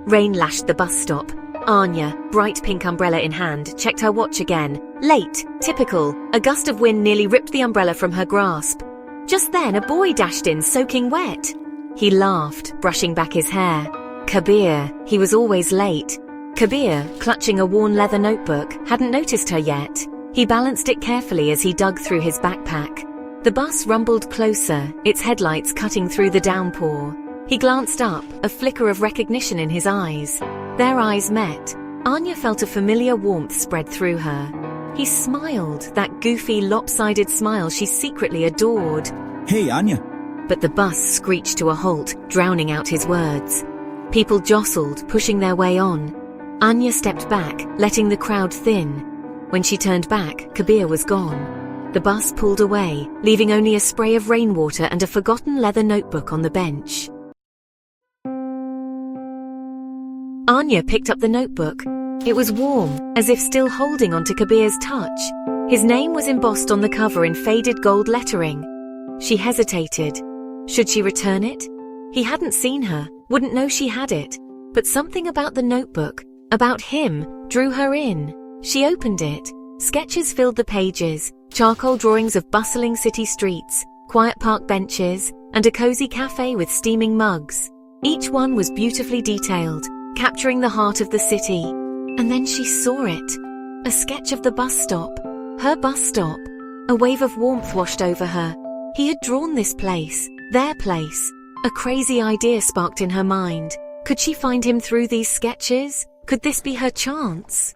Rain lashed the bus stop. Anya, bright pink umbrella in hand, checked her watch again. Late, typical. A gust of wind nearly ripped the umbrella from her grasp. Just then, a boy dashed in, soaking wet. He laughed, brushing back his hair. Kabir, he was always late. Kabir, clutching a worn leather notebook, hadn't noticed her yet. He balanced it carefully as he dug through his backpack. The bus rumbled closer, its headlights cutting through the downpour. He glanced up, a flicker of recognition in his eyes. Their eyes met. Anya felt a familiar warmth spread through her. He smiled, that goofy, lopsided smile she secretly adored. Hey, Anya. But the bus screeched to a halt, drowning out his words. People jostled, pushing their way on. Anya stepped back, letting the crowd thin. When she turned back, Kabir was gone. The bus pulled away, leaving only a spray of rainwater and a forgotten leather notebook on the bench. Anya picked up the notebook. It was warm, as if still holding onto Kabir's touch. His name was embossed on the cover in faded gold lettering. She hesitated. Should she return it? He hadn't seen her, wouldn't know she had it. But something about the notebook, about him, drew her in. She opened it. Sketches filled the pages, charcoal drawings of bustling city streets, quiet park benches, and a cozy cafe with steaming mugs. Each one was beautifully detailed, capturing the heart of the city. And then she saw it. A sketch of the bus stop. Her bus stop. A wave of warmth washed over her. He had drawn this place, their place. A crazy idea sparked in her mind. Could she find him through these sketches? Could this be her chance?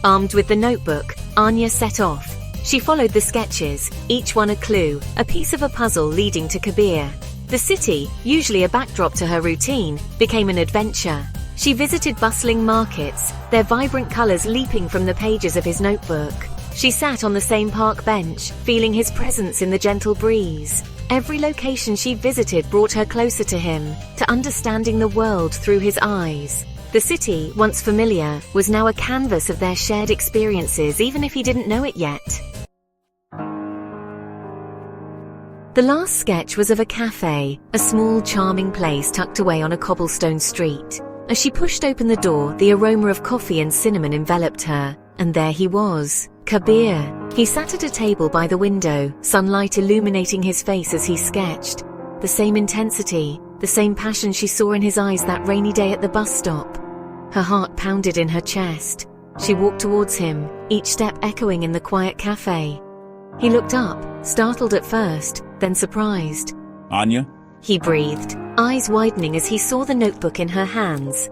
Armed with the notebook, Anya set off. She followed the sketches, each one a clue, a piece of a puzzle leading to Kabir. The city, usually a backdrop to her routine, became an adventure. She visited bustling markets, their vibrant colors leaping from the pages of his notebook. She sat on the same park bench, feeling his presence in the gentle breeze. Every location she visited brought her closer to him, to understanding the world through his eyes. The city, once familiar, was now a canvas of their shared experiences, even if he didn't know it yet. The last sketch was of a cafe, a small, charming place tucked away on a cobblestone street. As she pushed open the door, the aroma of coffee and cinnamon enveloped her. And there he was, Kabir. He sat at a table by the window, sunlight illuminating his face as he sketched. The same intensity, the same passion she saw in his eyes that rainy day at the bus stop. Her heart pounded in her chest. She walked towards him, each step echoing in the quiet cafe. He looked up, startled at first, then surprised. Anya? He breathed, eyes widening as he saw the notebook in her hands.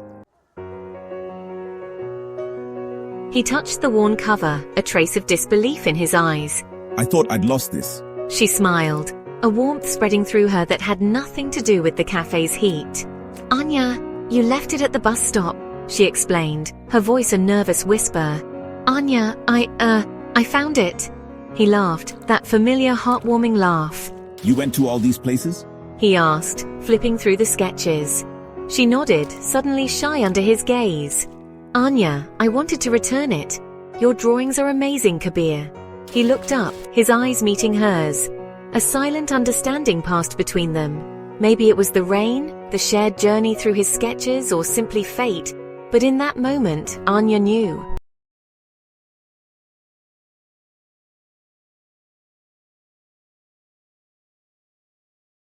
He touched the worn cover, a trace of disbelief in his eyes. I thought I'd lost this. She smiled, a warmth spreading through her that had nothing to do with the cafe's heat. Anya, you left it at the bus stop, she explained, her voice a nervous whisper. Anya, I found it. He laughed, that familiar heartwarming laugh. You went to all these places? He asked, flipping through the sketches. She nodded, suddenly shy under his gaze. Anya, I wanted to return it. Your drawings are amazing, Kabir. He looked up, his eyes meeting hers. A silent understanding passed between them. Maybe it was the rain, the shared journey through his sketches, or simply fate. But in that moment, Anya knew.